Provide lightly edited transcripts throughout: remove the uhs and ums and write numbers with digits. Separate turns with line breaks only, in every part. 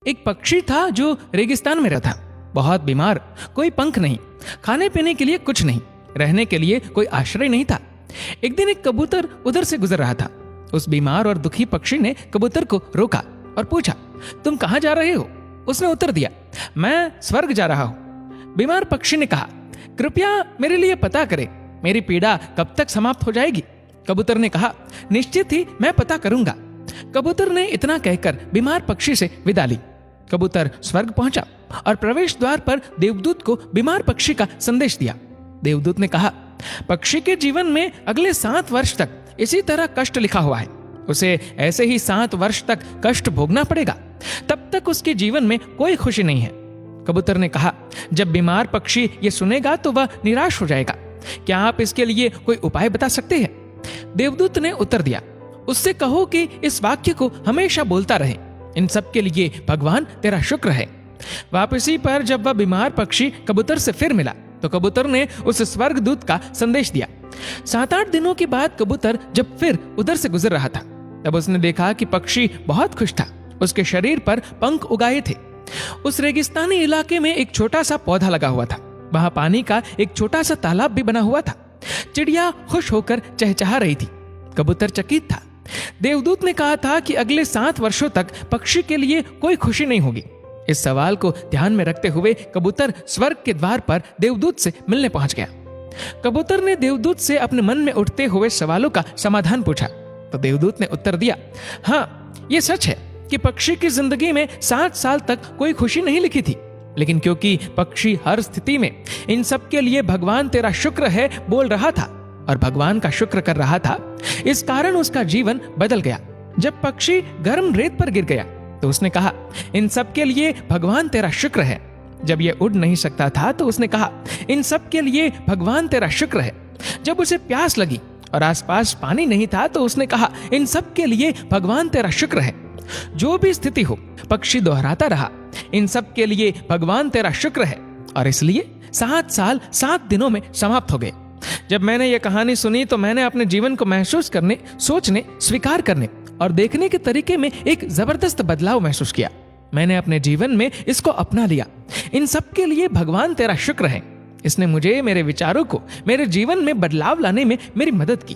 एक पक्षी था जो रेगिस्तान में रहता, बहुत बीमार, कोई पंख नहीं, खाने पीने के लिए कुछ नहीं, रहने के लिए कोई आश्रय नहीं था। एक दिन एक कबूतर उधर से गुजर रहा था। उस बीमार और दुखी पक्षी ने कबूतर को रोका और पूछा, तुम कहाँ जा रहे हो? उसने उत्तर दिया, मैं स्वर्ग जा रहा हूं। बीमार पक्षी ने कहा, कृपया मेरे लिए पता करें, मेरी पीड़ा कब तक समाप्त हो जाएगी? कबूतर ने कहा, निश्चित ही मैं पता करूंगा। कबूतर ने इतना कहकर बीमार पक्षी से विदा ली। कबूतर स्वर्ग पहुंचा और प्रवेश द्वार पर देवदूत को बीमार पक्षी का संदेश दिया। देवदूत ने कहा, पक्षी के जीवन में अगले 7 वर्ष तक इसी तरह कष्ट लिखा हुआ है, उसे ऐसे ही 7 वर्ष तक कष्ट भोगना पड़ेगा, तब तक उसके जीवन में कोई खुशी नहीं है। कबूतर ने कहा, जब बीमार पक्षी ये सुनेगा तो वह निराश हो जाएगा, क्या आप इसके लिए कोई उपाय बता सकते हैं? देवदूत ने उत्तर दिया, उससे कहो कि इस वाक्य को हमेशा बोलता रहे, इन सब के लिए भगवान तेरा शुक्र है। वापसी पर जब वह बीमार पक्षी कबूतर से फिर मिला तो कबूतर ने उस स्वर्गदूत का संदेश दिया। 7-8 दिनों के बाद कबूतर जब फिर उधर से गुजर रहा था, तब उसने देखा कि पक्षी बहुत खुश था, उसके शरीर पर पंख उगाए थे। उस रेगिस्तानी इलाके में एक छोटा सा पौधा लगा हुआ था, वहां पानी का एक छोटा सा तालाब भी बना हुआ था। चिड़िया खुश होकर चहचहा रही थी, कबूतर चकित था। देवदूत ने कहा था कि अगले 7 वर्षों तक पक्षी के लिए कोई खुशी नहीं होगी। इस सवाल को ध्यान में रखते हुए कबूतर स्वर्ग के द्वार पर देवदूत से मिलने पहुंच गया। कबूतर ने देवदूत से अपने मन में उठते हुए सवालों का समाधान पूछा तो देवदूत ने उत्तर दिया, हाँ, ये सच है कि पक्षी की जिंदगी में 7 साल तक कोई खुशी नहीं लिखी थी, लेकिन क्योंकि पक्षी हर स्थिति में इन सब के लिए भगवान तेरा शुक्र है बोल रहा था और भगवान का शुक्र कर रहा था, इस कारण उसका जीवन बदल गया। जब पक्षी गर्म रेत पर गिर गया तो उसने कहा, इन सब के लिए भगवान तेरा शुक्र है। जब यह उड़ नहीं सकता था तो उसने कहा, इन सब के लिए भगवान तेरा शुक्र है। जब उसे प्यास लगी और आसपास पानी नहीं था तो उसने कहा, इन सब के लिए भगवान तेरा शुक्र है। जो भी स्थिति हो, पक्षी दोहराता रहा, इन सब के लिए भगवान तेरा शुक्र है, और इसलिए 7 साल 7 दिनों में समाप्त हो गए। जब मैंने ये कहानी सुनी तो मैंने अपने जीवन को महसूस करने, सोचने, स्वीकार करने और देखने के तरीके में एक जबरदस्त बदलाव महसूस किया। मैंने अपने जीवन में इसको अपना लिया। इन सब के लिए भगवान तेरा शुक्र है। इसने मुझे, मेरे विचारों को, मेरे जीवन में बदलाव लाने में मेरी मदद की।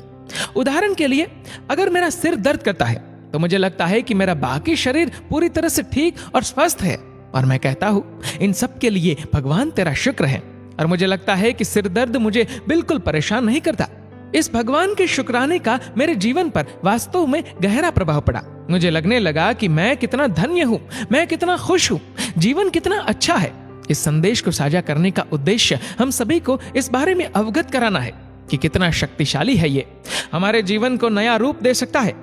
उदाहरण के लिए, अगर मेरा सिर दर्द करता है तो मुझे लगता है कि मेरा बाकी शरीर पूरी तरह से ठीक और स्वस्थ है, और मैं कहता हूँ, इन सब के लिए भगवान तेरा शुक्र है। और मुझे लगता है कि सिर दर्द मुझे बिल्कुल परेशान नहीं करता। इस भगवान के शुक्राने का मेरे जीवन पर वास्तव में गहरा प्रभाव पड़ा। मुझे लगने लगा कि मैं कितना धन्य हूँ, मैं कितना खुश हूँ, जीवन कितना अच्छा है। इस संदेश को साझा करने का उद्देश्य हम सभी को इस बारे में अवगत कराना है कि कितना शक्तिशाली है ये, हमारे जीवन को नया रूप दे सकता है।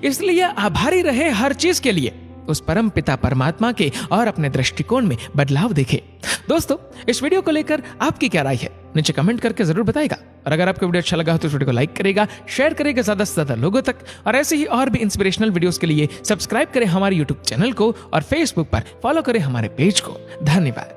इसलिए आभारी रहे हर चीज के लिए, उस परम पिता परमात्मा के, और अपने दृष्टिकोण में बदलाव देखे। दोस्तों, इस वीडियो को लेकर आपकी क्या राय है, नीचे कमेंट करके जरूर बताएगा। और अगर आपको वीडियो अच्छा लगा हो तो इस वीडियो को लाइक करेगा, शेयर करेगा ज्यादा से ज्यादा लोगों तक, और ऐसे ही और भी इंस्पिरेशनल वीडियोस के लिए सब्सक्राइब करें हमारे यूट्यूब चैनल को और फेसबुक पर फॉलो करें हमारे पेज को। धन्यवाद।